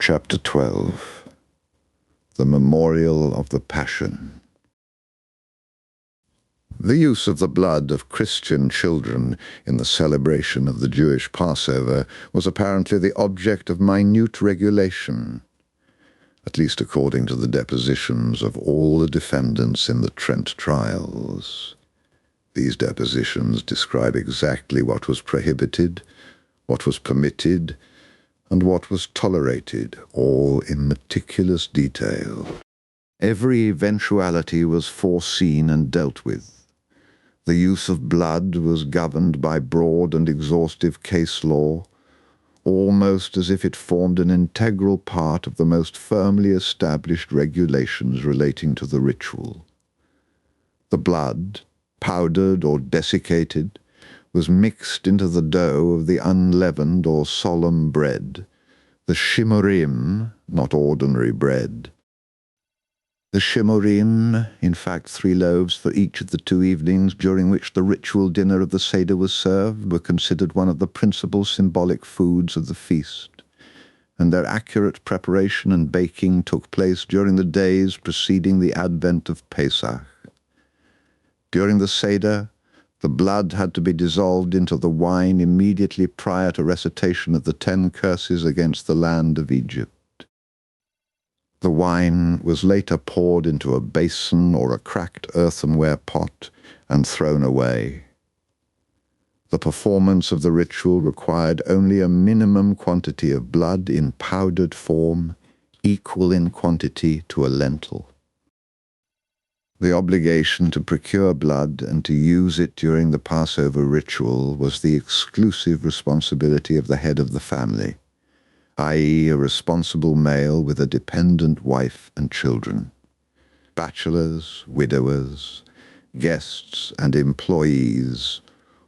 Chapter 12. The Memorial of the Passion. The use of the blood of Christian children in the celebration of the Jewish Passover was apparently the object of minute regulation, at least according to the depositions of all the defendants in the Trent trials. These depositions describe exactly what was prohibited, what was permitted, and what was tolerated, all in meticulous detail. Every eventuality was foreseen and dealt with. The use of blood was governed by broad and exhaustive case law, almost as if it formed an integral part of the most firmly established regulations relating to the ritual. The blood, powdered or desiccated, was mixed into the dough of the unleavened or solemn bread, the shimurim, not ordinary bread. The shimurim, in fact 3 loaves for each of the 2 evenings during which the ritual dinner of the Seder was served, were considered one of the principal symbolic foods of the feast, and their accurate preparation and baking took place during the days preceding the advent of Pesach. During the Seder, the blood had to be dissolved into the wine immediately prior to recitation of the 10 curses against the land of Egypt. The wine was later poured into a basin or a cracked earthenware pot and thrown away. The performance of the ritual required only a minimum quantity of blood in powdered form, equal in quantity to a lentil. The obligation to procure blood and to use it during the Passover ritual was the exclusive responsibility of the head of the family, i.e., a responsible male with a dependent wife and children. Bachelors, widowers, guests, and employees,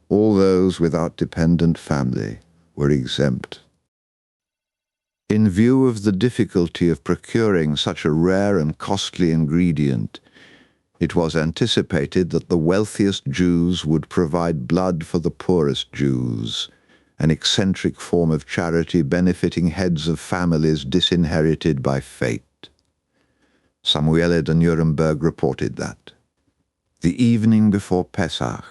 all those without dependent family, were exempt. In view of the difficulty of procuring such a rare and costly ingredient, it was anticipated that the wealthiest Jews would provide blood for the poorest Jews, an eccentric form of charity benefiting heads of families disinherited by fate. Samuele de Nuremberg reported that the evening before Pesach,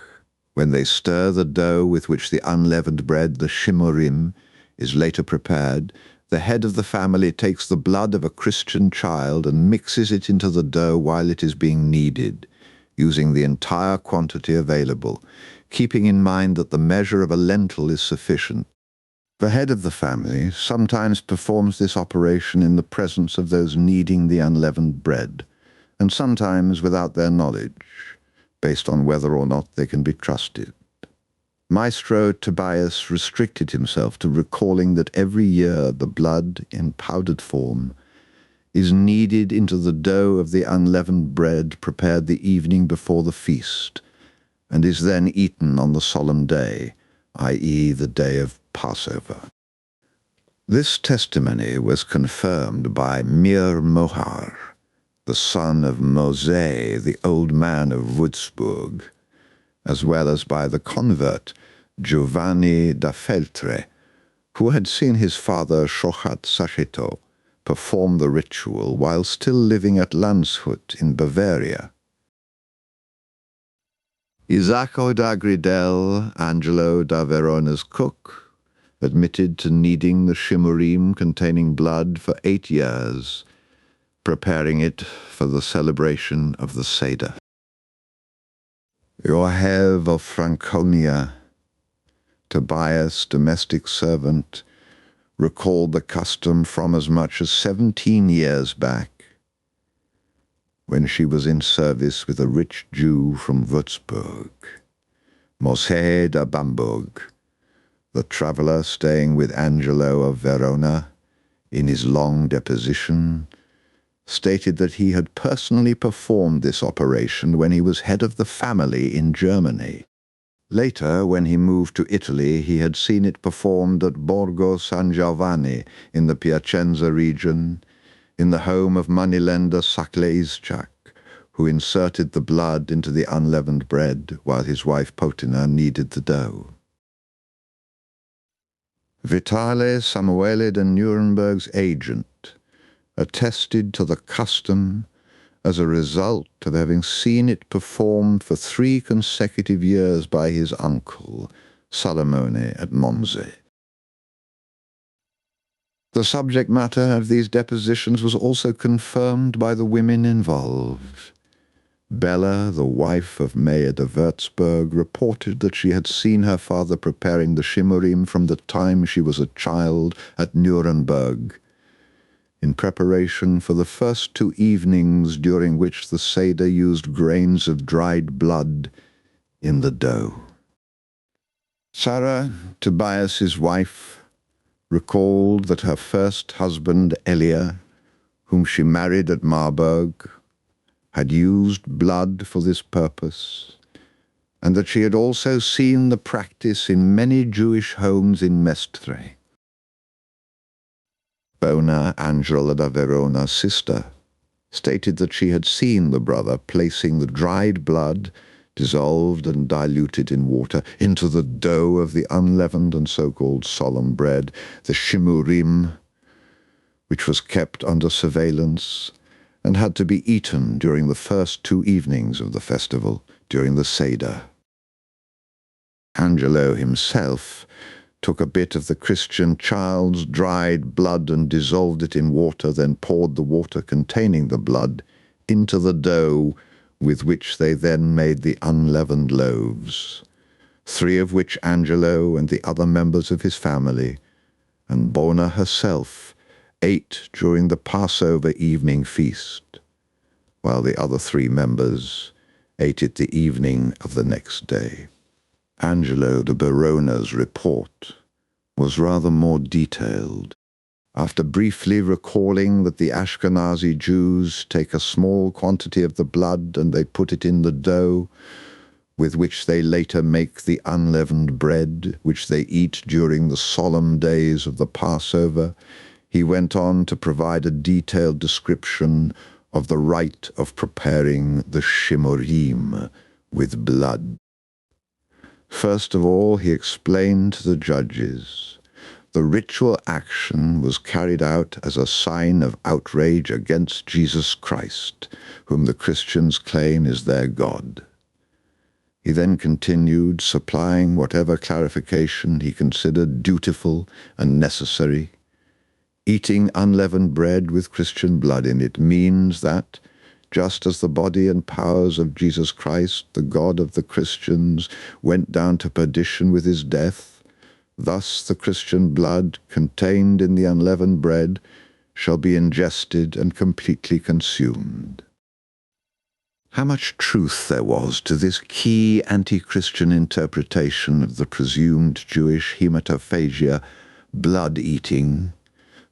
when they stir the dough with which the unleavened bread, the shimurim, is later prepared, the head of the family takes the blood of a Christian child and mixes it into the dough while it is being kneaded, using the entire quantity available, keeping in mind that the measure of a lentil is sufficient. The head of the family sometimes performs this operation in the presence of those kneading the unleavened bread, and sometimes without their knowledge, based on whether or not they can be trusted. Maestro Tobias restricted himself to recalling that every year the blood, in powdered form, is kneaded into the dough of the unleavened bread prepared the evening before the feast, and is then eaten on the solemn day, i.e. the day of Passover. This testimony was confirmed by Mir Mohar, the son of Mosè, the old man of Würzburg, as well as by the convert Giovanni da Feltre, who had seen his father Shochat Sacheto perform the ritual while still living at Landshut in Bavaria. Isacco da Gridel, Angelo da Verona's cook, admitted to kneading the shimurim containing blood for 8 years, preparing it for the celebration of the Seder. Yohev of Franconia, Tobias' domestic servant, recalled the custom from as much as 17 years back, when she was in service with a rich Jew from Würzburg, Mosè da Bamberg, the traveller staying with Angelo of Verona, in his long deposition, stated that he had personally performed this operation when he was head of the family in Germany. Later, when he moved to Italy, he had seen it performed at Borgo San Giovanni in the Piacenza region, in the home of moneylender Sakle Ischak, who inserted the blood into the unleavened bread while his wife Potina kneaded the dough. Vitale Samuele de Nuremberg's agent, attested to the custom as a result of having seen it performed for 3 consecutive years by his uncle, Salomone at Monza. The subject matter of these depositions was also confirmed by the women involved. Bella, the wife of Mayor de Würzburg, reported that she had seen her father preparing the shimurim from the time she was a child at Nuremberg, in preparation for the first 2 evenings during which the Seder used grains of dried blood in the dough. Sarah, Tobias's wife, recalled that her first husband, Elia, whom she married at Marburg, had used blood for this purpose, and that she had also seen the practice in many Jewish homes in Mestre. Bona, Angela da Verona's sister, stated that she had seen the brother placing the dried blood, dissolved and diluted in water, into the dough of the unleavened and so-called solemn bread, the shimurim, which was kept under surveillance and had to be eaten during the first 2 evenings of the festival, during the Seder. Angelo himself took a bit of the Christian child's dried blood and dissolved it in water, then poured the water containing the blood into the dough with which they then made the unleavened loaves, 3 of which Angelo and the other members of his family, and Bona herself, ate during the Passover evening feast, while the other 3 members ate it the evening of the next day. Angelo de Barona's report was rather more detailed. After briefly recalling that the Ashkenazi Jews take a small quantity of the blood and they put it in the dough, with which they later make the unleavened bread, which they eat during the solemn days of the Passover, he went on to provide a detailed description of the rite of preparing the shimurim with blood. First of all, he explained to the judges the ritual action was carried out as a sign of outrage against Jesus Christ, whom the Christians claim is their God. He then continued, supplying whatever clarification he considered dutiful and necessary. Eating unleavened bread with Christian blood in it means that, just as the body and powers of Jesus Christ, the God of the Christians, went down to perdition with his death, thus the Christian blood contained in the unleavened bread shall be ingested and completely consumed. How much truth there was to this key anti-Christian interpretation of the presumed Jewish hematophagia, blood-eating,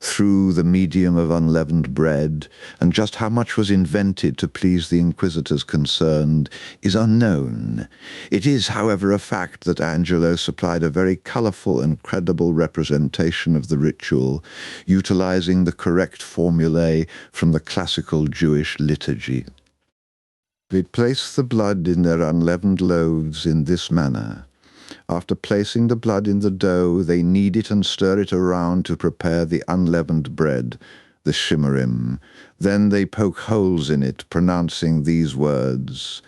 through the medium of unleavened bread, and just how much was invented to please the inquisitors concerned, is unknown. It is, however, a fact that Angelo supplied a very colourful and credible representation of the ritual, utilizing the correct formulae from the classical Jewish liturgy. They placed the blood in their unleavened loaves in this manner. After placing the blood in the dough, they knead it and stir it around to prepare the unleavened bread, the shimurim. Then they poke holes in it, pronouncing these words,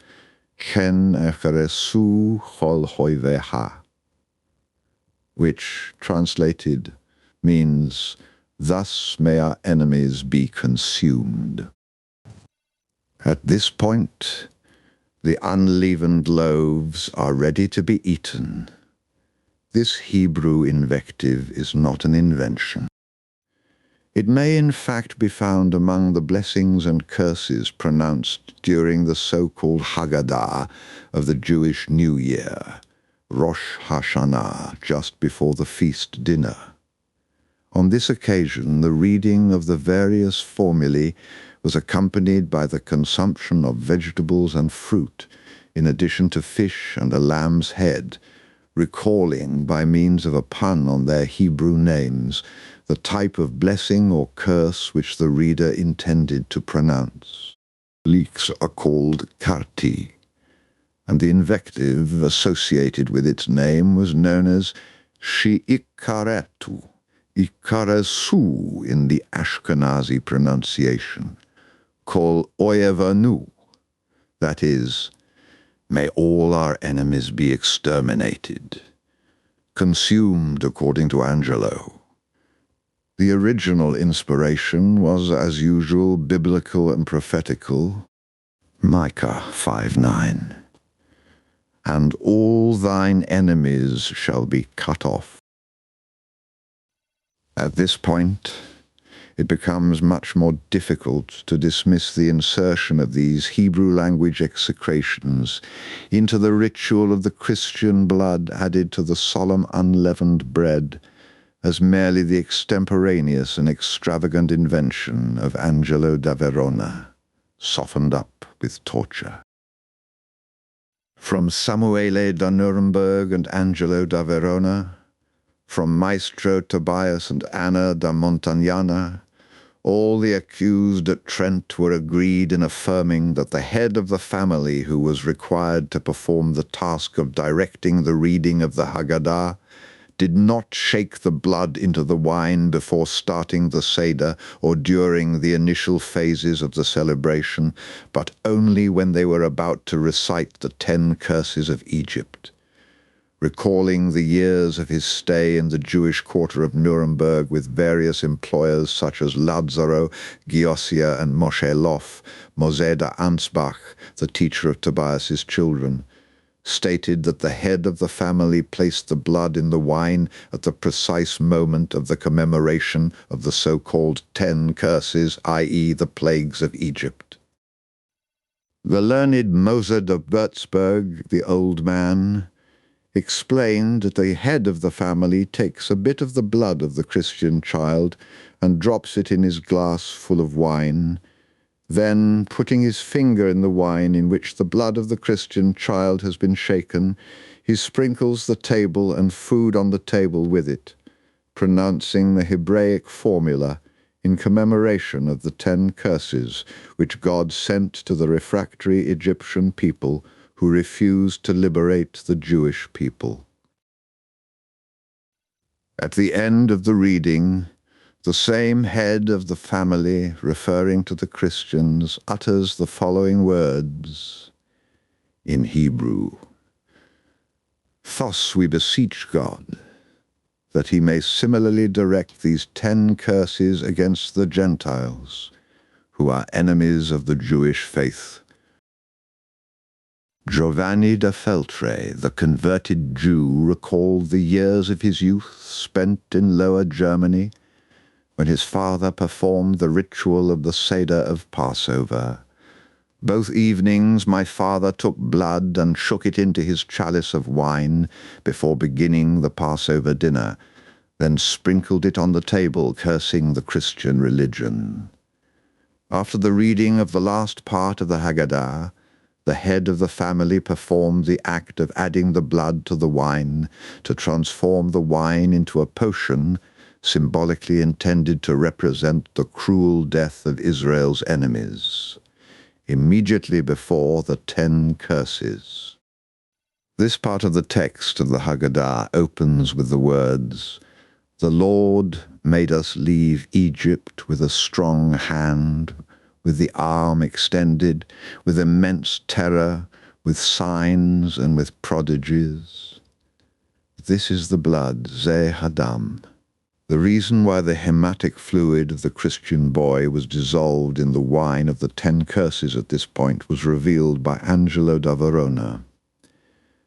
Chen echeresu chol hoiveha, which, translated, means, thus may our enemies be consumed. At this point, the unleavened loaves are ready to be eaten. This Hebrew invective is not an invention. It may in fact be found among the blessings and curses pronounced during the so-called Haggadah of the Jewish New Year, Rosh Hashanah, just before the feast dinner. On this occasion, the reading of the various formulae was accompanied by the consumption of vegetables and fruit, in addition to fish and a lamb's head, recalling, by means of a pun on their Hebrew names, the type of blessing or curse which the reader intended to pronounce. Leeks are called karti, and the invective associated with its name was known as shi'ikaretu, Ikaresu in the Ashkenazi pronunciation, Kol Oyevanu, that is, may all our enemies be exterminated, consumed according to Angelo. The original inspiration was, as usual, biblical and prophetical, Micah 5:9. And all thine enemies shall be cut off. At this point, it becomes much more difficult to dismiss the insertion of these Hebrew language execrations into the ritual of the Christian blood added to the solemn unleavened bread as merely the extemporaneous and extravagant invention of Angelo da Verona, softened up with torture. From Samuele da Nuremberg and Angelo da Verona, from Maestro Tobias and Anna da Montagnana, all the accused at Trent were agreed in affirming that the head of the family who was required to perform the task of directing the reading of the Haggadah did not shake the blood into the wine before starting the Seder or during the initial phases of the celebration, but only when they were about to recite the 10 curses of Egypt. Recalling the years of his stay in the Jewish quarter of Nuremberg with various employers such as Lazzaro, Giosia, and Moshe Loff, Moseda Ansbach, the teacher of Tobias's children, stated that the head of the family placed the blood in the wine at the precise moment of the commemoration of the so-called 10 curses, i.e. the plagues of Egypt. The learned Moser de Würzburg, the old man, explained that the head of the family takes a bit of the blood of the Christian child and drops it in his glass full of wine. Then, putting his finger in the wine in which the blood of the Christian child has been shaken, he sprinkles the table and food on the table with it, pronouncing the Hebraic formula in commemoration of the 10 curses which God sent to the refractory Egyptian people who refused to liberate the Jewish people. At the end of the reading, the same head of the family, referring to the Christians, utters the following words in Hebrew. Thus we beseech God, that he may similarly direct these 10 curses against the Gentiles, who are enemies of the Jewish faith. Giovanni da Feltre, the converted Jew, recalled the years of his youth spent in Lower Germany, when his father performed the ritual of the Seder of Passover. Both evenings my father took blood and shook it into his chalice of wine before beginning the Passover dinner, then sprinkled it on the table, cursing the Christian religion. After the reading of the last part of the Haggadah, the head of the family performed the act of adding the blood to the wine to transform the wine into a potion symbolically intended to represent the cruel death of Israel's enemies, immediately before the 10 curses. This part of the text of the Haggadah opens with the words, "The Lord made us leave Egypt with a strong hand, with the arm extended, with immense terror, with signs and with prodigies. This is the blood, Ze Hadam." The reason why the hematic fluid of the Christian boy was dissolved in the wine of the 10 curses at this point was revealed by Angelo da Verona.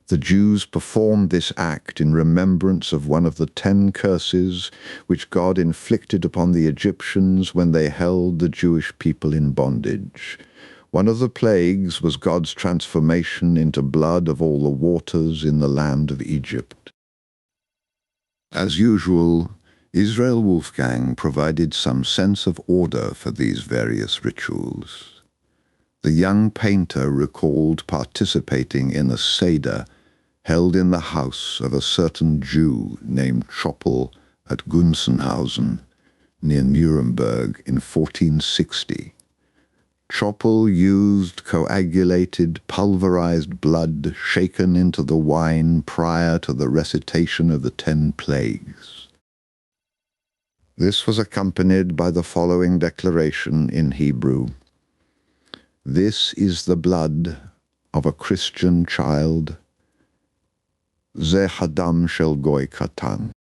The Jews performed this act in remembrance of one of the 10 curses which God inflicted upon the Egyptians when they held the Jewish people in bondage. One of the plagues was God's transformation into blood of all the waters in the land of Egypt. As usual, Israel Wolfgang provided some sense of order for these various rituals. The young painter recalled participating in a Seder held in the house of a certain Jew named Choppel at Gunzenhausen, near Nuremberg, in 1460. Choppel used coagulated, pulverized blood shaken into the wine prior to the recitation of the 10 plagues. This was accompanied by the following declaration in Hebrew: "This is the blood of a Christian child. Ze hadam shel goy katan."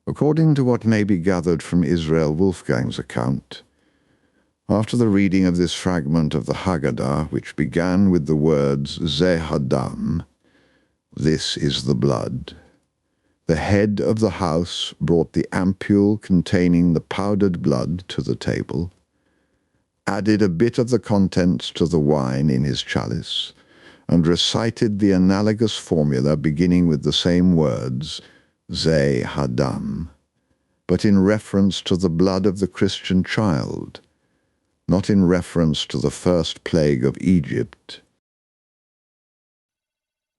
According to what may be gathered from Israel Wolfgang's account, after the reading of this fragment of the Haggadah, which began with the words Ze hadam, "This is the blood," the head of the house brought the ampule containing the powdered blood to the table, added a bit of the contents to the wine in his chalice, and recited the analogous formula beginning with the same words, Ze hadam, but in reference to the blood of the Christian child, not in reference to the first plague of Egypt.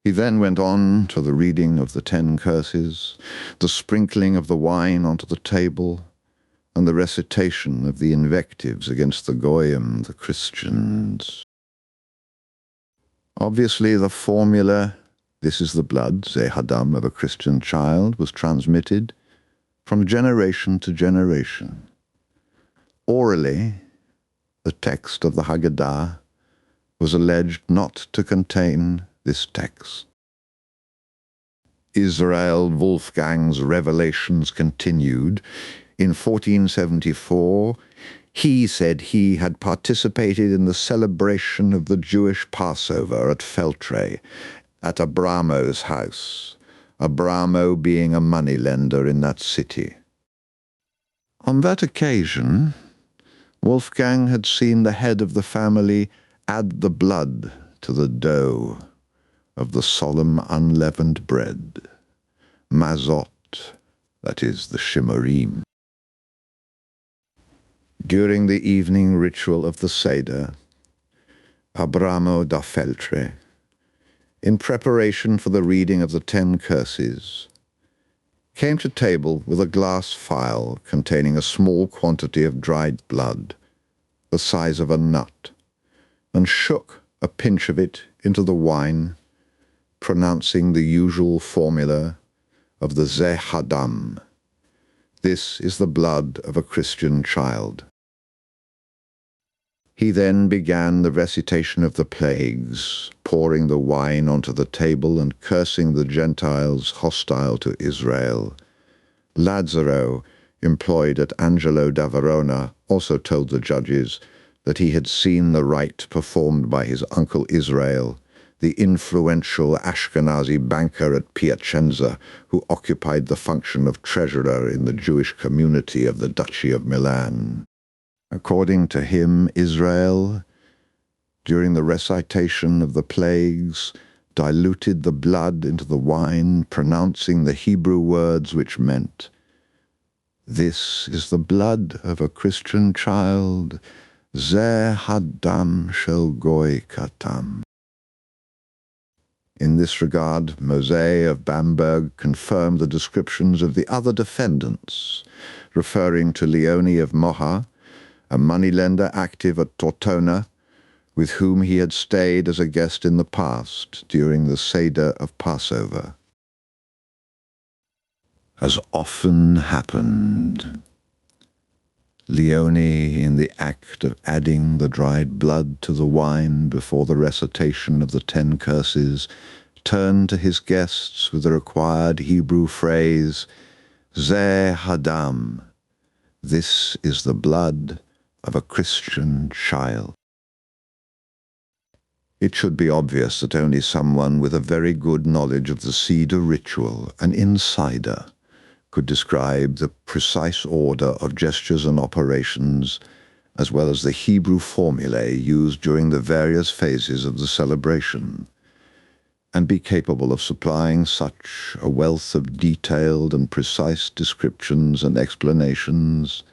He then went on to the reading of the 10 curses, the sprinkling of the wine onto the table, and the recitation of the invectives against the Goyim, the Christians. Obviously, the formula, "This is the blood, Ze hadam, of a Christian child," was transmitted from generation to generation. Orally, the text of the Haggadah was alleged not to contain this text. Israel Wolfgang's revelations continued. In 1474, he said he had participated in the celebration of the Jewish Passover at Feltre, at Abramo's house, Abramo being a moneylender in that city. On that occasion, Wolfgang had seen the head of the family add the blood to the dough of the solemn unleavened bread, mazot, that is, the shimurim. During the evening ritual of the Seder, Abramo da Feltre, in preparation for the reading of the 10 curses, came to table with a glass phial containing a small quantity of dried blood, the size of a nut, and shook a pinch of it into the wine, pronouncing the usual formula of the Ze hadam. This is the blood of a Christian child. He then began the recitation of the plagues, pouring the wine onto the table and cursing the Gentiles hostile to Israel. Lazzaro, employed at Angelo da Verona, also told the judges that he had seen the rite performed by his uncle Israel, the influential Ashkenazi banker at Piacenza, who occupied the function of treasurer in the Jewish community of the Duchy of Milan. According to him, Israel, during the recitation of the plagues, diluted the blood into the wine, pronouncing the Hebrew words which meant, "This is the blood of a Christian child, Ze hadam shel goy katam." In this regard, Mosè of Bamberg confirmed the descriptions of the other defendants, referring to Leone of Moha, a moneylender active at Tortona, with whom he had stayed as a guest in the past during the Seder of Passover. As often happened, Leone, in the act of adding the dried blood to the wine before the recitation of the 10 curses, turned to his guests with the required Hebrew phrase, Ze hadam, this is the blood of a Christian child. It should be obvious that only someone with a very good knowledge of the Seder ritual, an insider, could describe the precise order of gestures and operations, as well as the Hebrew formulae used during the various phases of the celebration, and be capable of supplying such a wealth of detailed and precise descriptions and explanations.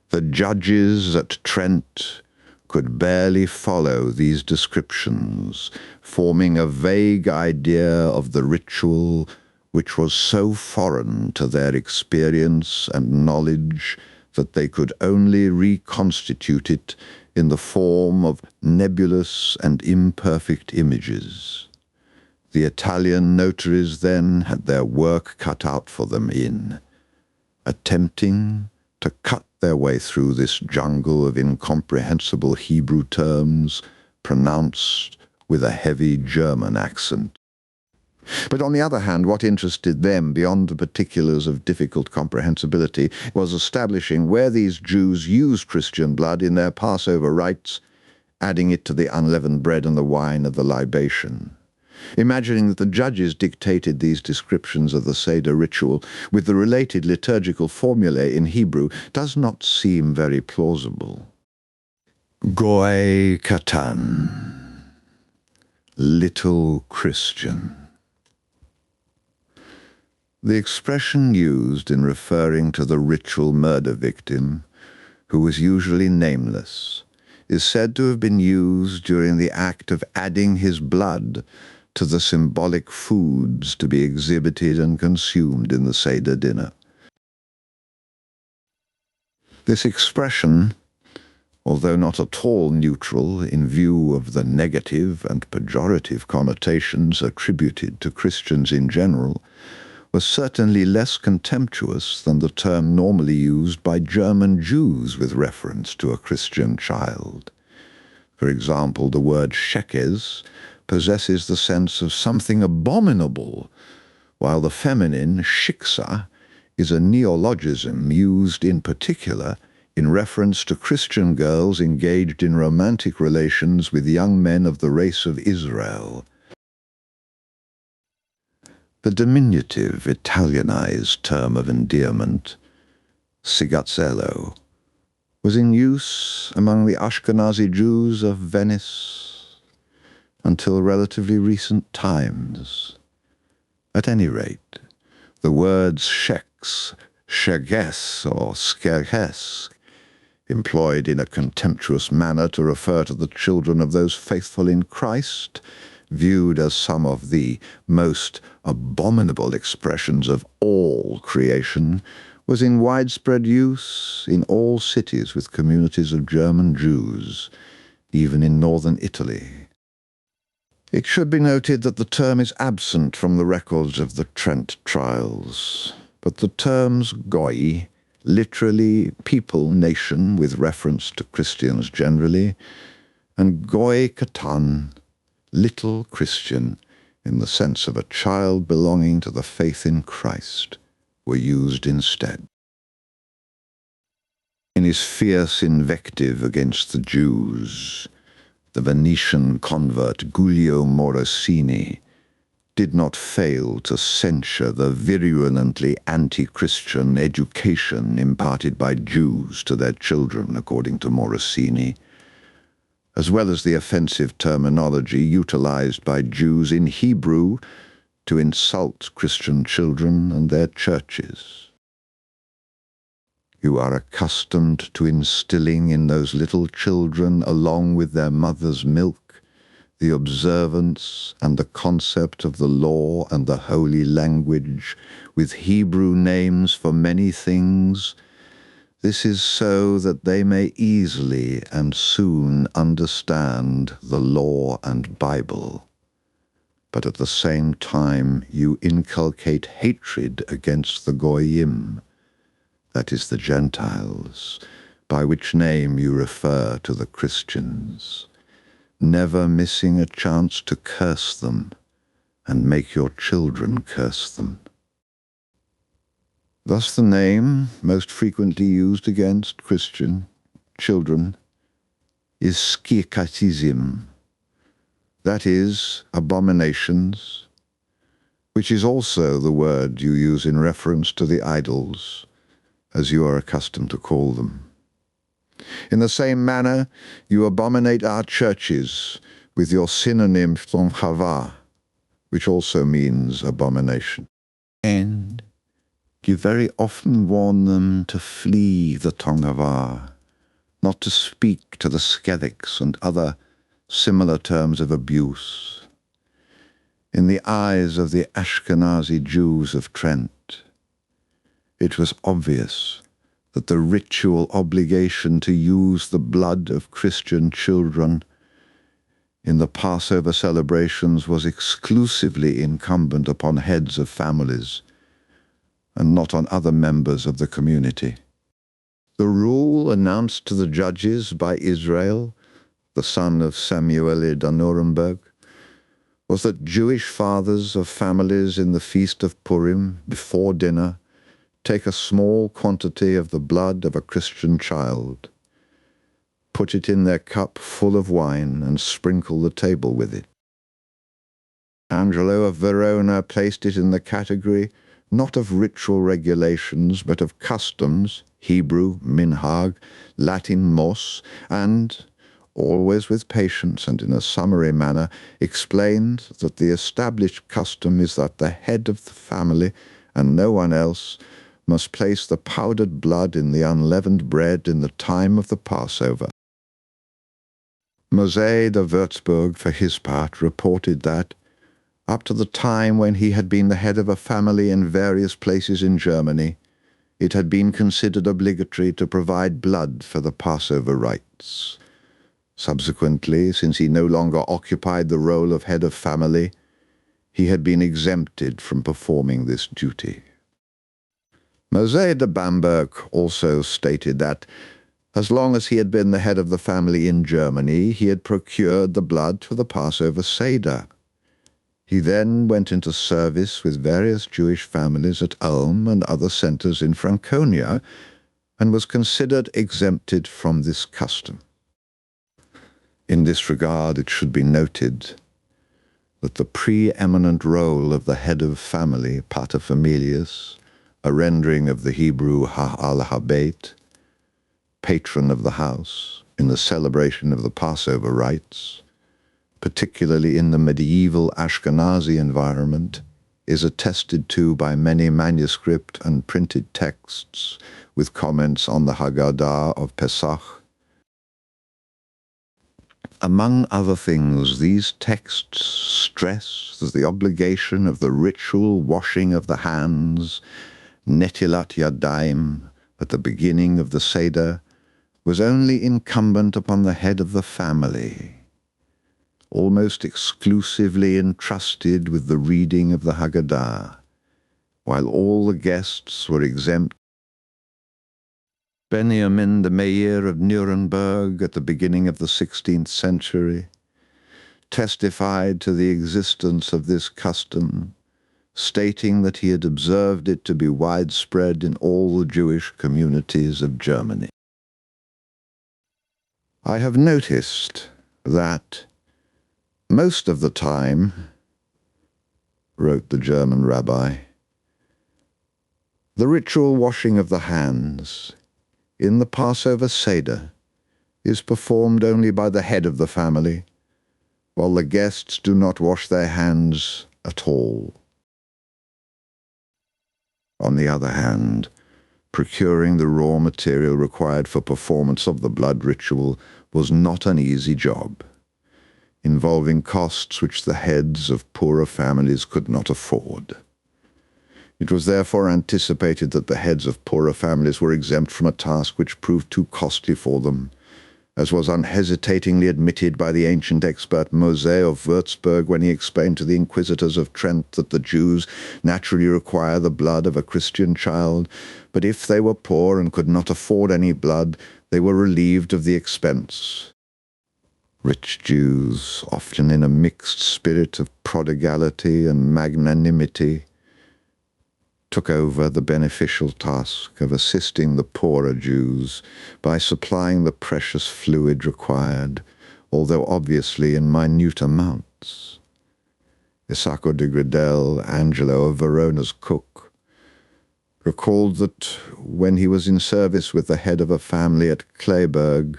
The judges at Trent could barely follow these descriptions, forming a vague idea of the ritual which was so foreign to their experience and knowledge that they could only reconstitute it in the form of nebulous and imperfect images. The Italian notaries then had their work cut out for them in attempting to cut their way through this jungle of incomprehensible Hebrew terms pronounced with a heavy German accent. But on the other hand, what interested them, beyond the particulars of difficult comprehensibility, was establishing where these Jews used Christian blood in their Passover rites, adding it to the unleavened bread and the wine of the libation. Imagining that the judges dictated these descriptions of the Seder ritual with the related liturgical formulae in Hebrew does not seem very plausible. Goy Katan, little Christian. The expression used in referring to the ritual murder victim, who was usually nameless, is said to have been used during the act of adding his blood to the symbolic foods to be exhibited and consumed in the Seder dinner. This expression, although not at all neutral in view of the negative and pejorative connotations attributed to Christians in general, was certainly less contemptuous than the term normally used by German Jews with reference to a Christian child. For example, the word shekes possesses the sense of something abominable, while the feminine shiksa is a neologism used in particular in reference to Christian girls engaged in romantic relations with young men of the race of Israel. The diminutive Italianized term of endearment, sigazzello, was in use among the Ashkenazi Jews of Venice until relatively recent times. At any rate, the words sheks, sheges, or skerhes, employed in a contemptuous manner to refer to the children of those faithful in Christ, viewed as some of the most abominable expressions of all creation, was in widespread use in all cities with communities of German Jews, even in northern Italy. It should be noted that the term is absent from the records of the Trent trials, but the terms goy, literally people, nation, with reference to Christians generally, and goy katan, little Christian, in the sense of a child belonging to the faith in Christ, were used instead. In his fierce invective against the Jews, the Venetian convert Giulio Morosini did not fail to censure the virulently anti-Christian education imparted by Jews to their children, according to Morosini, as well as the offensive terminology utilized by Jews in Hebrew to insult Christian children and their churches. You are accustomed to instilling in those little children, along with their mother's milk, the observance and the concept of the law and the holy language, with Hebrew names for many things. This is so that they may easily and soon understand the law and Bible. But at the same time you inculcate hatred against the Goyim, that is the Gentiles, by which name you refer to the Christians, never missing a chance to curse them and make your children curse them. Thus the name, most frequently used against Christian children, is skirkatism, that is, abominations, which is also the word you use in reference to the idols, as you are accustomed to call them. In the same manner, you abominate our churches with your synonym tonchava, which also means abomination. And you very often warn them to flee the tonchava, not to speak to the skedics and other similar terms of abuse. In the eyes of the Ashkenazi Jews of Trent, it was obvious that the ritual obligation to use the blood of Christian children in the Passover celebrations was exclusively incumbent upon heads of families and not on other members of the community. The rule announced to the judges by Israel, the son of Samuel de Nuremberg, was that Jewish fathers of families in the Feast of Purim, before dinner, take a small quantity of the blood of a Christian child, put it in their cup full of wine, and sprinkle the table with it. Angelo of Verona placed it in the category not of ritual regulations, but of customs, Hebrew, minhag, Latin, mos, and, always with patience and in a summary manner, explained that the established custom is that the head of the family, and no one else, must place the powdered blood in the unleavened bread in the time of the Passover. Mosè de Würzburg, for his part, reported that, up to the time when he had been the head of a family in various places in Germany, it had been considered obligatory to provide blood for the Passover rites. Subsequently, since he no longer occupied the role of head of family, he had been exempted from performing this duty. Mosè de Bamberg also stated that, as long as he had been the head of the family in Germany, he had procured the blood for the Passover Seder. He then went into service with various Jewish families at Ulm and other centers in Franconia, and was considered exempted from this custom. In this regard, it should be noted that the preeminent role of the head of family, pater familias, a rendering of the Hebrew ha-al-habet, patron of the house, in the celebration of the Passover rites, particularly in the medieval Ashkenazi environment, is attested to by many manuscript and printed texts with comments on the Haggadah of Pesach. Among other things, these texts stress that the obligation of the ritual washing of the hands, netilat yadayim, at the beginning of the Seder, was only incumbent upon the head of the family, almost exclusively entrusted with the reading of the Haggadah, while all the guests were exempt. Benjamin the Mayor of Nuremberg at the beginning of the 16th century testified to the existence of this custom, stating that he had observed it to be widespread in all the Jewish communities of Germany. I have noticed that most of the time, wrote the German rabbi, the ritual washing of the hands in the Passover Seder is performed only by the head of the family, while the guests do not wash their hands at all. On the other hand, procuring the raw material required for performance of the blood ritual was not an easy job, involving costs which the heads of poorer families could not afford. It was therefore anticipated that the heads of poorer families were exempt from a task which proved too costly for them, as was unhesitatingly admitted by the ancient expert Mosè of Würzburg when he explained to the inquisitors of Trent that the Jews naturally require the blood of a Christian child, but if they were poor and could not afford any blood, they were relieved of the expense. Rich Jews, often in a mixed spirit of prodigality and magnanimity, took over the beneficial task of assisting the poorer Jews by supplying the precious fluid required, although obviously in minute amounts. Isacco de Gradel, Angelo of Verona's cook, recalled that when he was in service with the head of a family at Kleberg,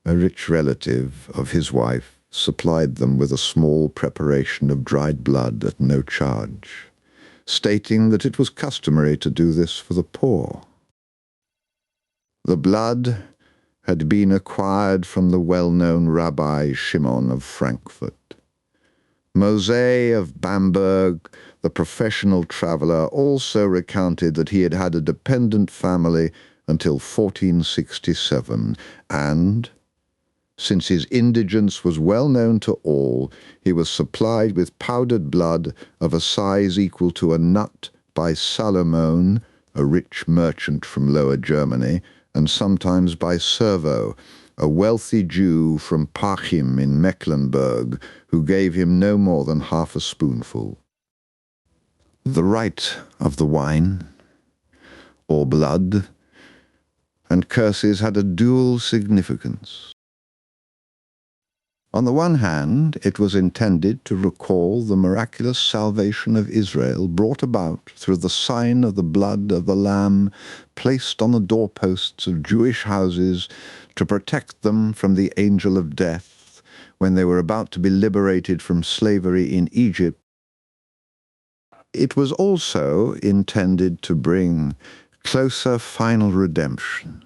a rich relative of his wife supplied them with a small preparation of dried blood at no charge, stating that it was customary to do this for the poor. The blood had been acquired from the well-known Rabbi Shimon of Frankfurt. Mosè of Bamberg, the professional traveller, also recounted that he had had a dependent family until 1467, and, Since his indigence was well known to all, he was supplied with powdered blood of a size equal to a nut by Salomon, a rich merchant from Lower Germany, and sometimes by Servo, a wealthy Jew from Pachim in Mecklenburg, who gave him no more than half a spoonful. The rite of the wine, or blood, and curses had a dual significance. On the one hand, it was intended to recall the miraculous salvation of Israel brought about through the sign of the blood of the Lamb placed on the doorposts of Jewish houses to protect them from the angel of death when they were about to be liberated from slavery in Egypt. It was also intended to bring closer final redemption,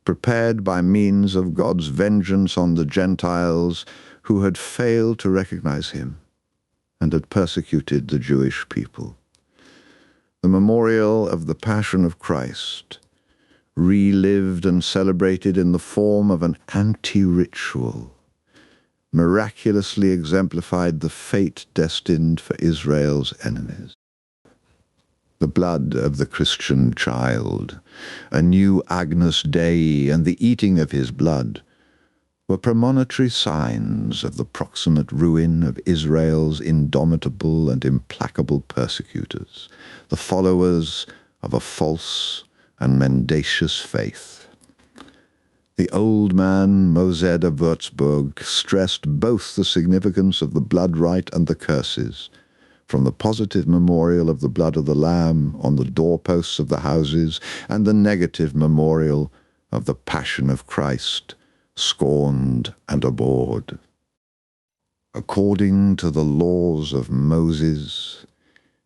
prepared by means of God's vengeance on the Gentiles who had failed to recognize him and had persecuted the Jewish people. The memorial of the Passion of Christ, relived and celebrated in the form of an anti-ritual, miraculously exemplified the fate destined for Israel's enemies. The blood of the Christian child, a new Agnus Dei, and the eating of his blood were premonitory signs of the proximate ruin of Israel's indomitable and implacable persecutors, the followers of a false and mendacious faith. The old man, Moshe of Würzburg, stressed both the significance of the blood rite and the curses, from the positive memorial of the blood of the Lamb on the doorposts of the houses and the negative memorial of the Passion of Christ, scorned and abhorred. According to the laws of Moses,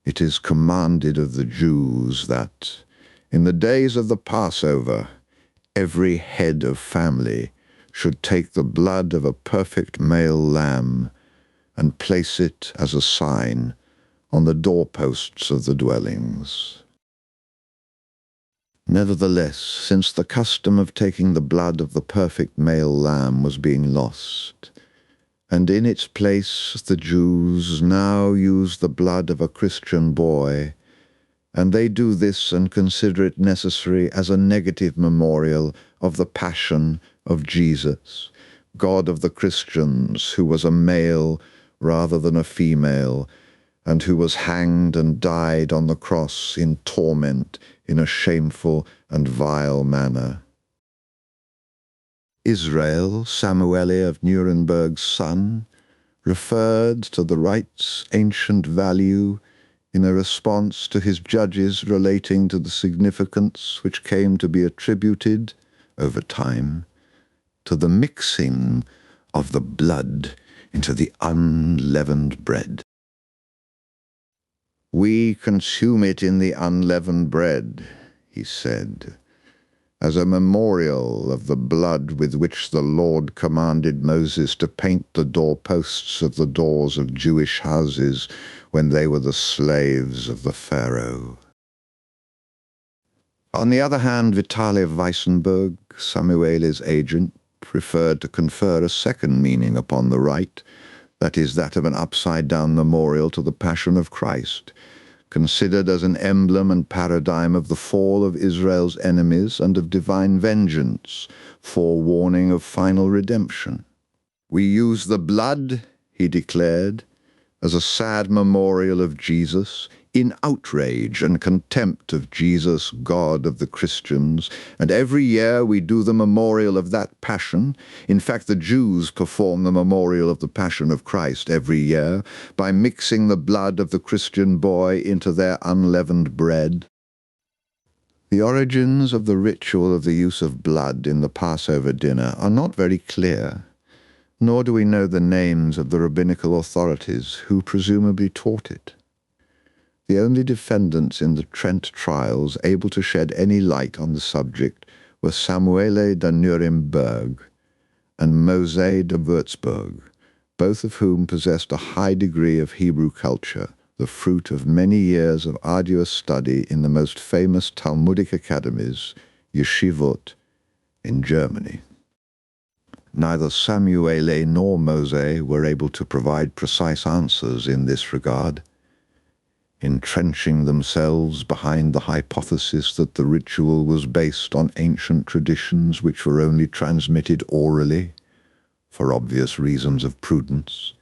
it is commanded of the Jews that, in the days of the Passover, every head of family should take the blood of a perfect male lamb and place it as a sign on the doorposts of the dwellings. Nevertheless, since the custom of taking the blood of the perfect male lamb was being lost, and in its place the Jews now use the blood of a Christian boy, and they do this and consider it necessary as a negative memorial of the passion of Jesus, God of the Christians, who was a male rather than a female, and who was hanged and died on the cross in torment in a shameful and vile manner. Israel, Samueli of Nuremberg's son, referred to the rite's ancient value in a response to his judges relating to the significance which came to be attributed, over time, to the mixing of the blood into the unleavened bread. "We consume it in the unleavened bread," he said, "as a memorial of the blood with which the Lord commanded Moses to paint the doorposts of the doors of Jewish houses when they were the slaves of the Pharaoh." On the other hand, Vitaly Weissenberg, Samueli's agent, preferred to confer a second meaning upon the rite, that is, that of an upside-down memorial to the Passion of Christ, considered as an emblem and paradigm of the fall of Israel's enemies and of divine vengeance, forewarning of final redemption. "We use the blood," he declared, "as a sad memorial of Jesus, in outrage and contempt of Jesus, God of the Christians, and every year we do the memorial of that passion. In fact, the Jews perform the memorial of the Passion of Christ every year by mixing the blood of the Christian boy into their unleavened bread." The origins of the ritual of the use of blood in the Passover dinner are not very clear, nor do we know the names of the rabbinical authorities who presumably taught it. The only defendants in the Trent trials able to shed any light on the subject were Samuele de Nuremberg and Moshe de Würzburg, both of whom possessed a high degree of Hebrew culture, the fruit of many years of arduous study in the most famous Talmudic academies, yeshivot, in Germany. Neither Samuele nor Moses were able to provide precise answers in this regard, entrenching themselves behind the hypothesis that the ritual was based on ancient traditions which were only transmitted orally, for obvious reasons of prudence,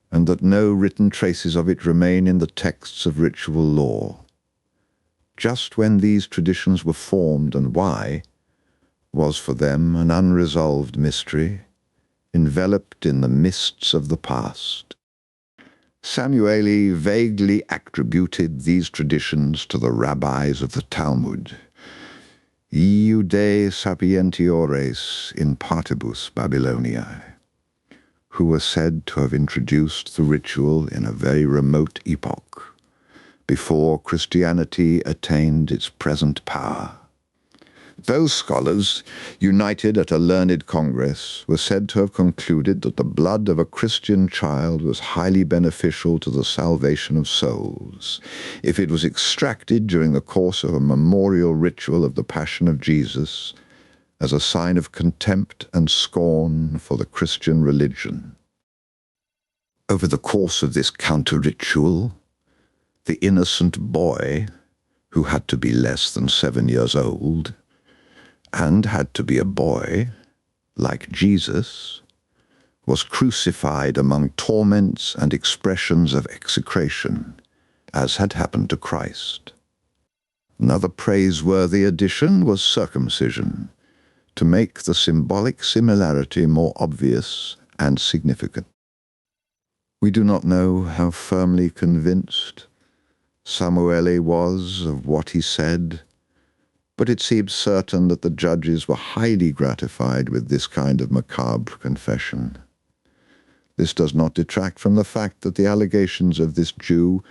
and that no written traces of it remain in the texts of ritual law. Just when these traditions were formed and why, was for them an unresolved mystery, enveloped in the mists of the past. Samuele vaguely attributed these traditions to the rabbis of the Talmud, Iudae sapientiores in partibus Babyloniae, who were said to have introduced the ritual in a very remote epoch, before Christianity attained its present power. Those scholars, united at a learned congress, were said to have concluded that the blood of a Christian child was highly beneficial to the salvation of souls, if it was extracted during the course of a memorial ritual of the Passion of Jesus, as a sign of contempt and scorn for the Christian religion. Over the course of this counter-ritual, the innocent boy, who had to be less than 7 years old, and had to be a boy, like Jesus, was crucified among torments and expressions of execration, as had happened to Christ. Another praiseworthy addition was circumcision, to make the symbolic similarity more obvious and significant. We do not know how firmly convinced Samuele was of what he said, but it seems certain that the judges were highly gratified with this kind of macabre confession. This does not detract from the fact that the allegations of this Jew,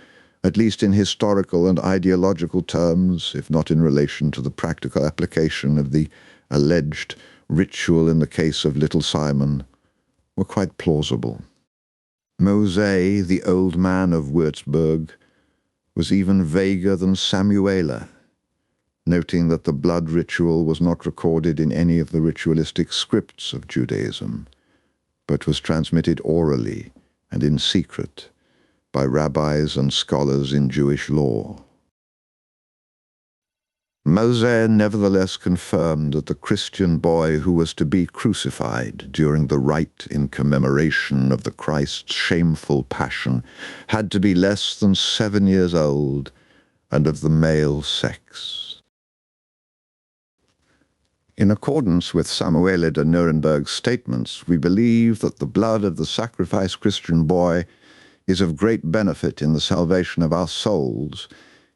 at least in historical and ideological terms, if not in relation to the practical application of the alleged ritual in the case of little Simon, were quite plausible. Moses, the old man of Würzburg, was even vaguer than Samuele, noting that the blood ritual was not recorded in any of the ritualistic scripts of Judaism, but was transmitted orally and in secret by rabbis and scholars in Jewish law. Moses nevertheless confirmed that the Christian boy who was to be crucified during the rite in commemoration of the Christ's shameful passion had to be less than 7 years old and of the male sex. In accordance with Samuele de Nuremberg's statements, we believe that the blood of the sacrificed Christian boy is of great benefit in the salvation of our souls.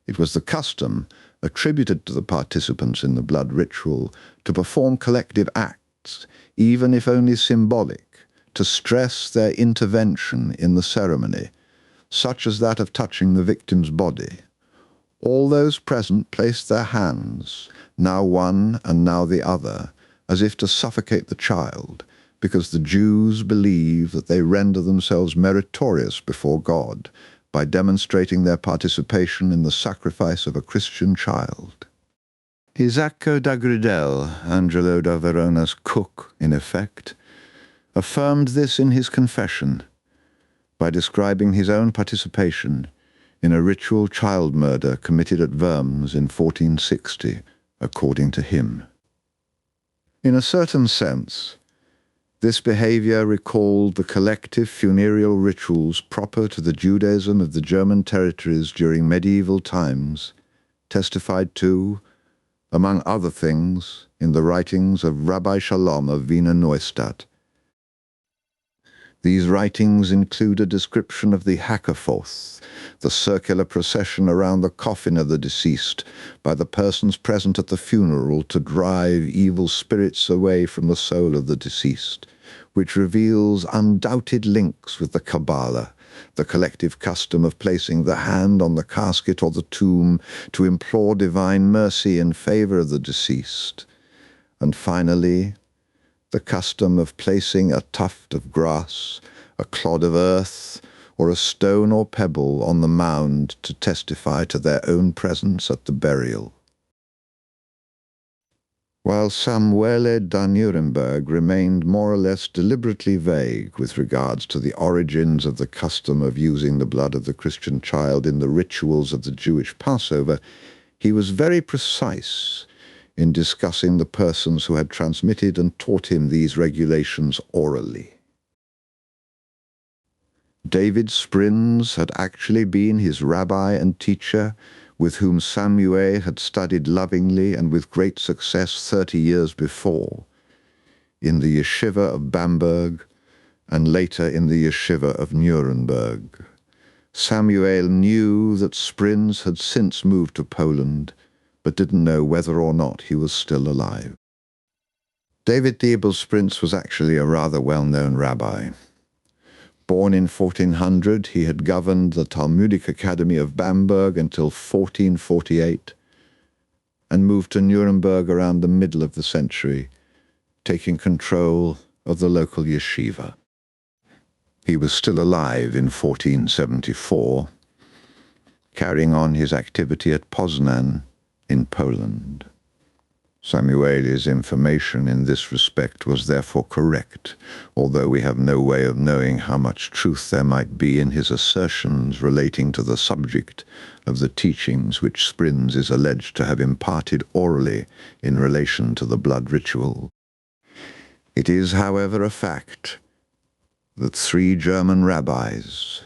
It was the custom attributed to the participants in the blood ritual to perform collective acts, even if only symbolic, to stress their intervention in the ceremony, such as that of touching the victim's body. All those present placed their hands, now one and now the other, as if to suffocate the child, because the Jews believe that they render themselves meritorious before God by demonstrating their participation in the sacrifice of a Christian child. Isacco da Gridel, Angelo da Verona's cook, in effect, affirmed this in his confession by describing his own participation in a ritual child murder committed at Worms in 1460, according to him. In a certain sense, this behavior recalled the collective funereal rituals proper to the Judaism of the German territories during medieval times, testified to, among other things, in the writings of Rabbi Shalom of Wiener Neustadt. These writings include a description of the Hackerfoth, the circular procession around the coffin of the deceased by the persons present at the funeral to drive evil spirits away from the soul of the deceased, which reveals undoubted links with the Kabbalah, the collective custom of placing the hand on the casket or the tomb to implore divine mercy in favor of the deceased, and finally, the custom of placing a tuft of grass, a clod of earth, or a stone or pebble on the mound to testify to their own presence at the burial. while Samuele da Nuremberg remained more or less deliberately vague with regards to the origins of the custom of using the blood of the Christian child in the rituals of the Jewish Passover, he was very precise in discussing the persons who had transmitted and taught him these regulations orally. David Sprins had actually been his rabbi and teacher, with whom Samuel had studied lovingly and with great success 30 years before, in the yeshiva of Bamberg and later in the yeshiva of Nuremberg. Samuel knew that Sprins had since moved to Poland, but didn't know whether or not he was still alive. David Diebel Sprins was actually a rather well-known rabbi. Born in 1400, he had governed the Talmudic Academy of Bamberg until 1448 and moved to Nuremberg around the middle of the century, taking control of the local yeshiva. He was still alive in 1474, carrying on his activity at Poznan in Poland. Samuel's information in this respect was therefore correct, although we have no way of knowing how much truth there might be in his assertions relating to the subject of the teachings which Sprins is alleged to have imparted orally in relation to the blood ritual. It is, however, a fact that 3 German rabbis,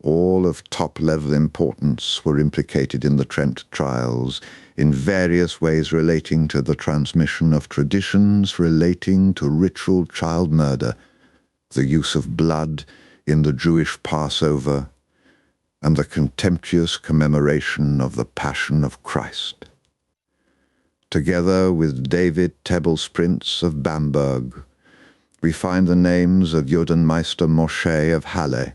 all of top-level importance, were implicated in the Trent trials in various ways relating to the transmission of traditions relating to ritual child murder, the use of blood in the Jewish Passover, and the contemptuous commemoration of the Passion of Christ. Together with David Tebel Sprins of Bamberg, we find the names of Judenmeister Moshe of Halle,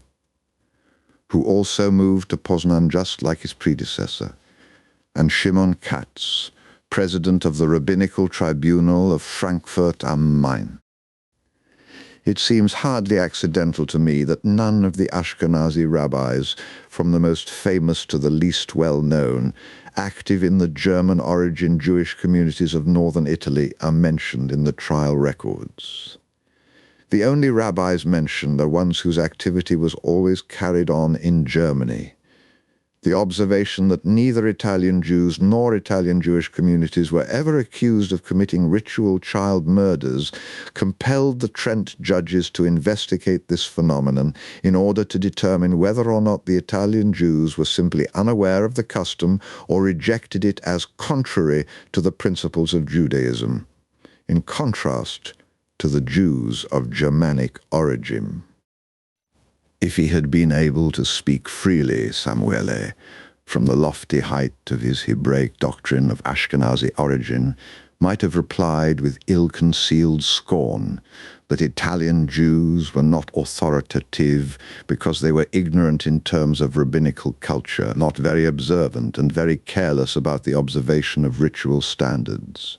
who also moved to Poznan just like his predecessor, and Shimon Katz, president of the Rabbinical Tribunal of Frankfurt am Main. It seems hardly accidental to me that none of the Ashkenazi rabbis, from the most famous to the least well-known, active in the German-origin Jewish communities of northern Italy, are mentioned in the trial records. The only rabbis mentioned are ones whose activity was always carried on in Germany. The observation that neither Italian Jews nor Italian Jewish communities were ever accused of committing ritual child murders compelled the Trent judges to investigate this phenomenon in order to determine whether or not the Italian Jews were simply unaware of the custom or rejected it as contrary to the principles of Judaism, in contrast to the Jews of Germanic origin. If he had been able to speak freely, Samuele, from the lofty height of his Hebraic doctrine of Ashkenazi origin, might have replied with ill-concealed scorn that Italian Jews were not authoritative because they were ignorant in terms of rabbinical culture, not very observant, and very careless about the observation of ritual standards.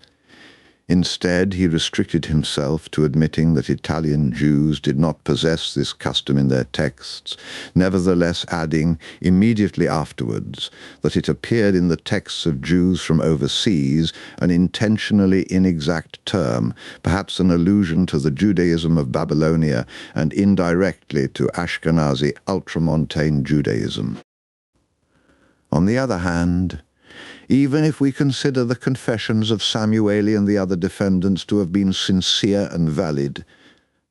Instead, he restricted himself to admitting that Italian Jews did not possess this custom in their texts, nevertheless adding immediately afterwards that it appeared in the texts of Jews from overseas, an intentionally inexact term, perhaps an allusion to the Judaism of Babylonia and indirectly to Ashkenazi ultramontane Judaism. On the other hand, even if we consider the confessions of Samuel and the other defendants to have been sincere and valid,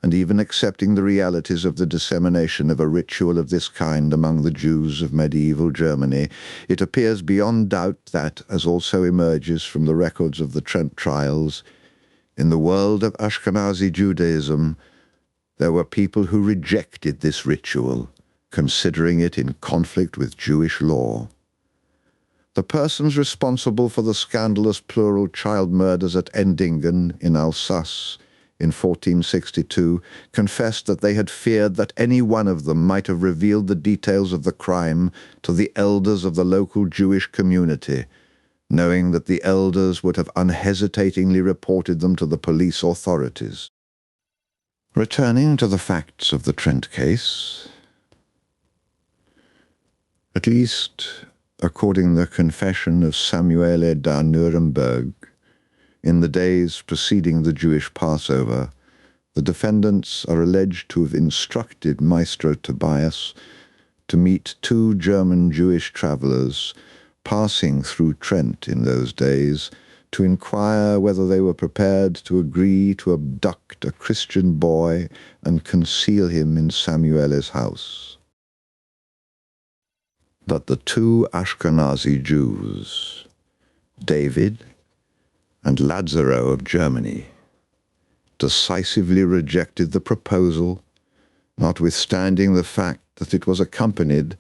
and even accepting the realities of the dissemination of a ritual of this kind among the Jews of medieval Germany, it appears beyond doubt that, as also emerges from the records of the Trent trials, in the world of Ashkenazi Judaism, there were people who rejected this ritual, considering it in conflict with Jewish law. The persons responsible for the scandalous plural child murders at Endingen in Alsace in 1462 confessed that they had feared that any one of them might have revealed the details of the crime to the elders of the local Jewish community, knowing that the elders would have unhesitatingly reported them to the police authorities. Returning to the facts of the Trent case, at least according to the confession of Samuele da Nuremberg, In the days preceding the Jewish Passover, the defendants are alleged to have instructed Maestro Tobias to meet two German Jewish travelers passing through Trent in those days to inquire whether they were prepared to agree to abduct a Christian boy and conceal him in Samuele's house. But the two Ashkenazi Jews, David and Lazaro of Germany, decisively rejected the proposal, notwithstanding the fact that it was accompanied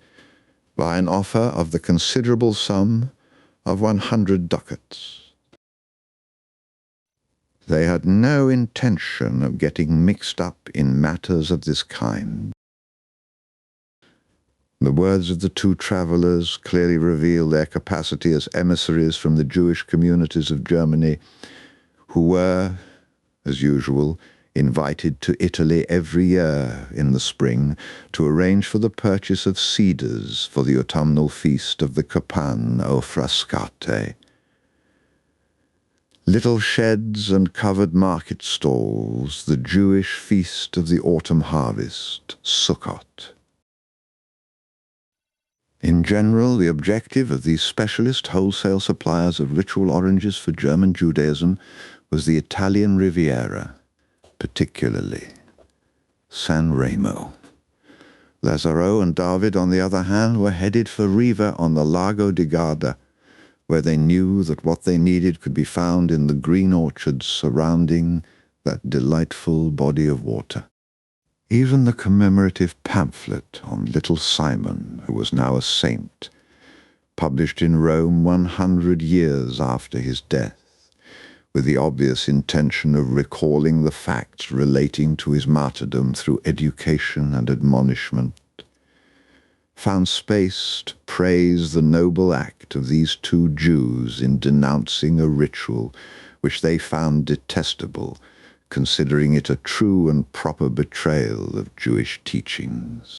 by an offer of the considerable sum of 100 ducats. They had no intention of getting mixed up in matters of this kind. The words of the two travelers clearly reveal their capacity as emissaries from the Jewish communities of Germany, who were, as usual, invited to Italy every year in the spring to arrange for the purchase of cedars for the autumnal feast of the Capan o Frascate. Little sheds and covered market stalls, the Jewish feast of the autumn harvest, Sukkot. In general, the objective of these specialist wholesale suppliers of ritual oranges for German Judaism was the Italian Riviera, particularly San Remo. Lazaro and David, on the other hand, were headed for Riva on the Lago di Garda, where they knew that what they needed could be found in the green orchards surrounding that delightful body of water. Even the commemorative pamphlet on little Simon, who was now a saint, published in Rome 100 years after his death, with the obvious intention of recalling the facts relating to his martyrdom through education and admonishment, found space to praise the noble act of these two Jews in denouncing a ritual which they found detestable, considering it a true and proper betrayal of Jewish teachings.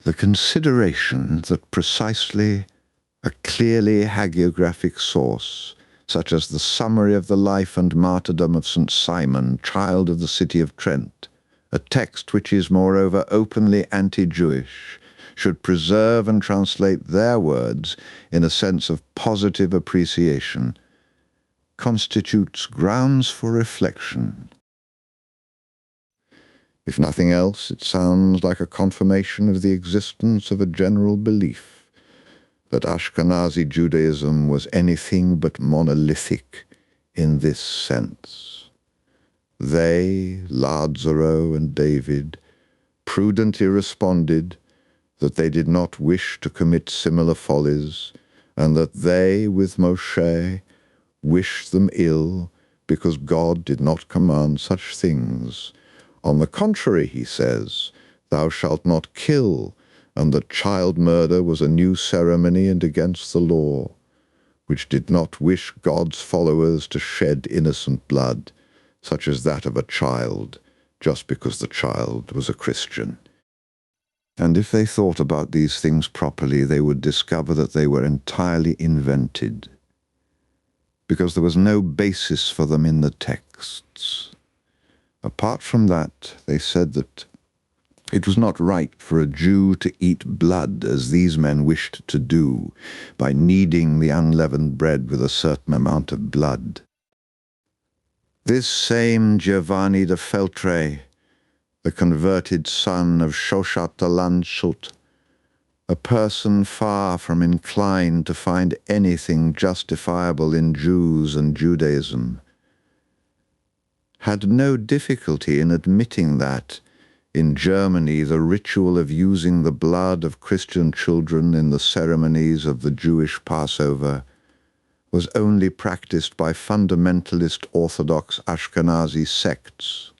The consideration that precisely a clearly hagiographic source, such as the summary of the life and martyrdom of St. Simon, child of the city of Trent, a text which is moreover openly anti-Jewish, should preserve and translate their words in a sense of positive appreciation, constitutes grounds for reflection. If nothing else, it sounds like a confirmation of the existence of a general belief that Ashkenazi Judaism was anything but monolithic in this sense. They, Lazaro and David, prudently responded that they did not wish to commit similar follies, and that they, with Moshe, wished them ill because God did not command such things. On the contrary, he says, "Thou shalt not kill," and that child murder was a new ceremony and against the law, which did not wish God's followers to shed innocent blood, such as that of a child, just because the child was a Christian. And if they thought about these things properly, they would discover that they were entirely invented, because there was no basis for them in the texts. Apart from that, they said that it was not right for a Jew to eat blood, as these men wished to do, by kneading the unleavened bread with a certain amount of blood. This same Giovanni de Feltre, the converted son of Shoshat the Landshut, a person far from inclined to find anything justifiable in Jews and Judaism, had no difficulty in admitting that, in Germany, the ritual of using the blood of Christian children in the ceremonies of the Jewish Passover was only practiced by fundamentalist Orthodox Ashkenazi sects.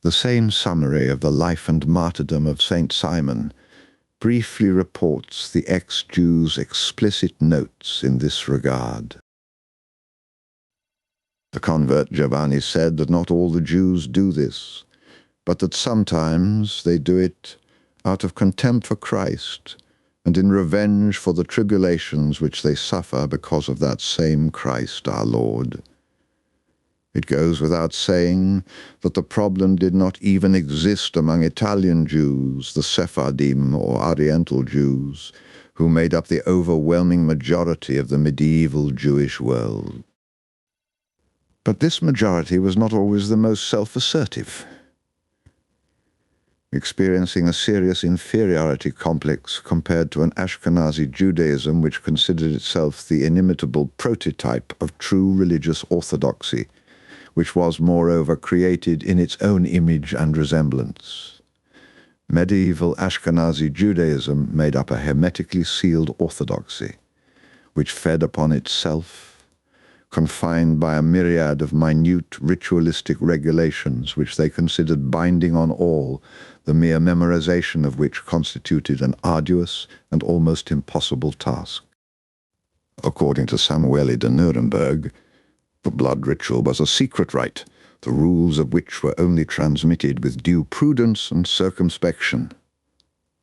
The same summary of the life and martyrdom of St. Simon briefly reports the ex-Jews' explicit notes in this regard. The convert Giovanni said that not all the Jews do this, but that sometimes they do it out of contempt for Christ and in revenge for the tribulations which they suffer because of that same Christ our Lord. It goes without saying that the problem did not even exist among Italian Jews, the Sephardim or Oriental Jews, who made up the overwhelming majority of the medieval Jewish world. But this majority was not always the most self-assertive. Experiencing a serious inferiority complex compared to an Ashkenazi Judaism which considered itself the inimitable prototype of true religious orthodoxy, which was, moreover, created in its own image and resemblance. Medieval Ashkenazi Judaism made up a hermetically sealed orthodoxy, which fed upon itself, confined by a myriad of minute ritualistic regulations which they considered binding on all, the mere memorization of which constituted an arduous and almost impossible task. According to Samueli de Nuremberg, the blood ritual was a secret rite, the rules of which were only transmitted with due prudence and circumspection.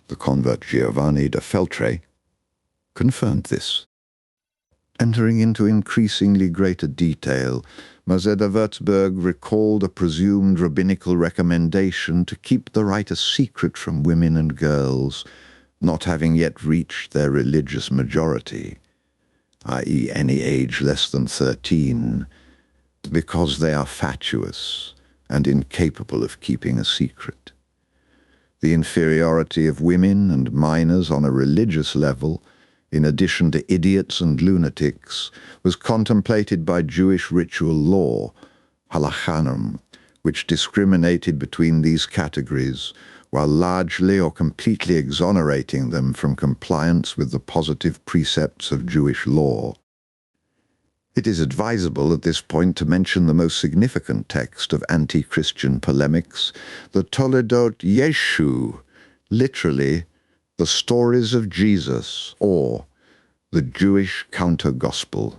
The convert Giovanni da Feltre confirmed this. Entering into increasingly greater detail, Mazet de Würzburg recalled a presumed rabbinical recommendation to keep the rite a secret from women and girls, not having yet reached their religious majority, i.e. any age less than 13, because they are fatuous and incapable of keeping a secret. The inferiority of women and minors on a religious level, in addition to idiots and lunatics, was contemplated by Jewish ritual law, halachanum, which discriminated between these categories, while largely or completely exonerating them from compliance with the positive precepts of Jewish law. It is advisable at this point to mention the most significant text of anti-Christian polemics, the Toledot Yeshu, literally, the stories of Jesus, or the Jewish counter-gospel.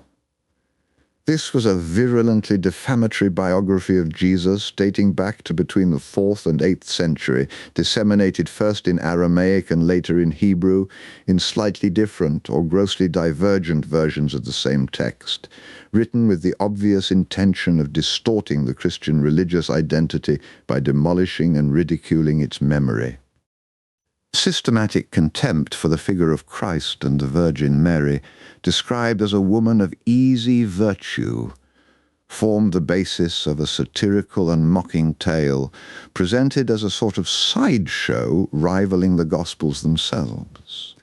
This was a virulently defamatory biography of Jesus dating back to between the 4th and 8th century, disseminated first in Aramaic and later in Hebrew, in slightly different or grossly divergent versions of the same text, written with the obvious intention of distorting the Christian religious identity by demolishing and ridiculing its memory. Systematic contempt for the figure of Christ and the Virgin Mary, described as a woman of easy virtue, formed the basis of a satirical and mocking tale, presented as a sort of sideshow rivaling the Gospels themselves.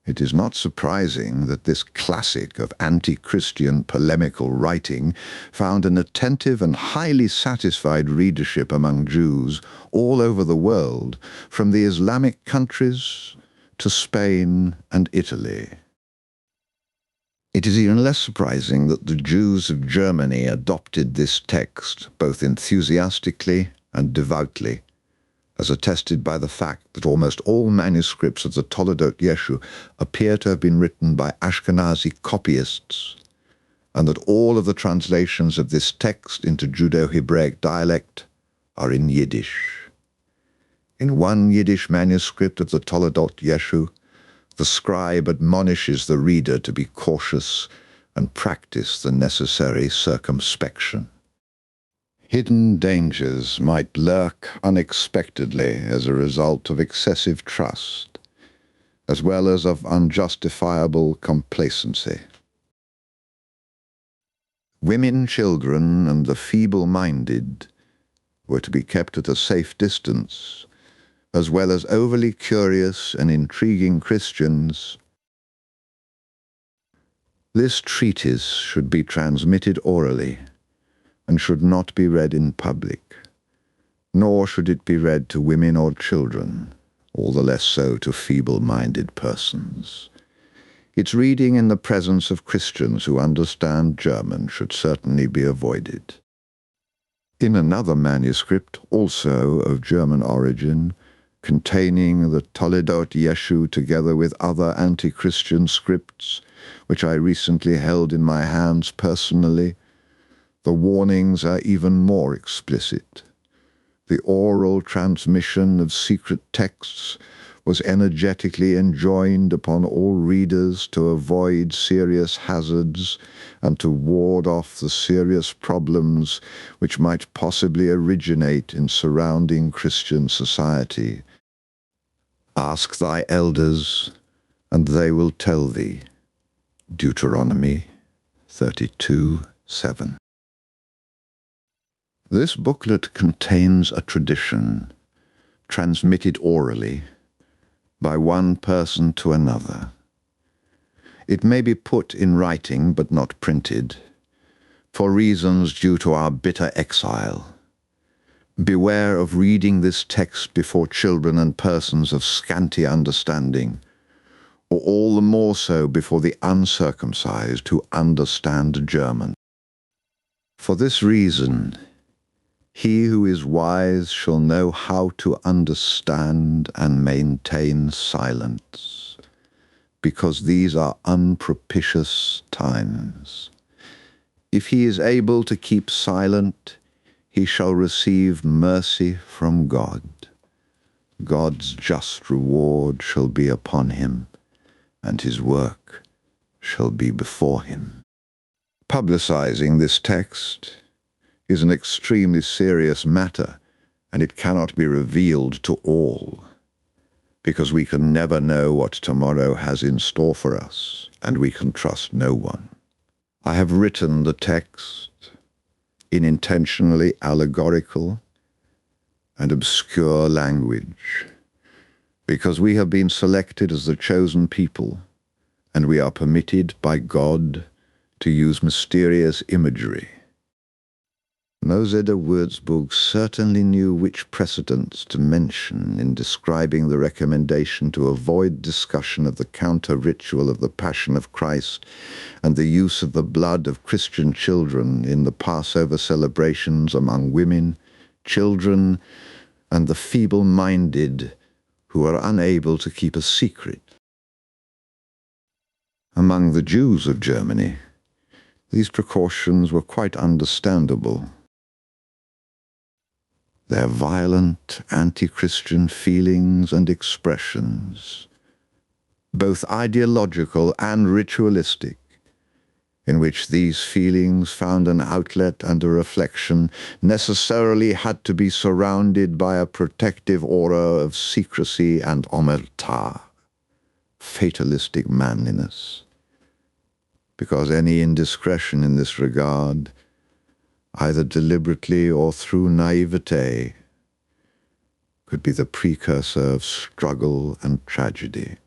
It is not surprising that this classic of anti-Christian polemical writing found an attentive and highly satisfied readership among Jews all over the world, from the Islamic countries to Spain and Italy. It is even less surprising that the Jews of Germany adopted this text both enthusiastically and devoutly, as attested by the fact that almost all manuscripts of the Toledot Yeshu appear to have been written by Ashkenazi copyists, and that all of the translations of this text into Judeo-Hebraic dialect are in Yiddish. In one Yiddish manuscript of the Toledot Yeshu, the scribe admonishes the reader to be cautious and practice the necessary circumspection. Hidden dangers might lurk unexpectedly as a result of excessive trust, as well as of unjustifiable complacency. Women, children, and the feeble-minded were to be kept at a safe distance, as well as overly curious and intriguing Christians. This treatise should be transmitted orally, and should not be read in public, nor should it be read to women or children, all the less so to feeble-minded persons. Its reading in the presence of Christians who understand German should certainly be avoided. In another manuscript, also of German origin, containing the Toledot Yeshu together with other anti-Christian scripts, which I recently held in my hands personally, the warnings are even more explicit. The oral transmission of secret texts was energetically enjoined upon all readers to avoid serious hazards and to ward off the serious problems which might possibly originate in surrounding Christian society. Ask thy elders, and they will tell thee. Deuteronomy 32:7. This booklet contains a tradition, transmitted orally, by one person to another. It may be put in writing but not printed, for reasons due to our bitter exile. Beware of reading this text before children and persons of scanty understanding, or all the more so before the uncircumcised who understand German. For this reason, he who is wise shall know how to understand and maintain silence, because these are unpropitious times. If he is able to keep silent, he shall receive mercy from God. God's just reward shall be upon him, and his work shall be before him. Publicizing this text is an extremely serious matter, and it cannot be revealed to all, because we can never know what tomorrow has in store for us, and we can trust no one. I have written the text in intentionally allegorical and obscure language, because we have been selected as the chosen people, and we are permitted by God to use mysterious imagery. Mosede Würzburg certainly knew which precedents to mention in describing the recommendation to avoid discussion of the counter-ritual of the Passion of Christ and the use of the blood of Christian children in the Passover celebrations among women, children, and the feeble-minded who are unable to keep a secret. Among the Jews of Germany, these precautions were quite understandable. Their violent anti-Christian feelings and expressions, both ideological and ritualistic, in which these feelings found an outlet and a reflection, necessarily had to be surrounded by a protective aura of secrecy and omertà, fatalistic manliness, because any indiscretion in this regard, either deliberately or through naivete, could be the precursor of struggle and tragedy.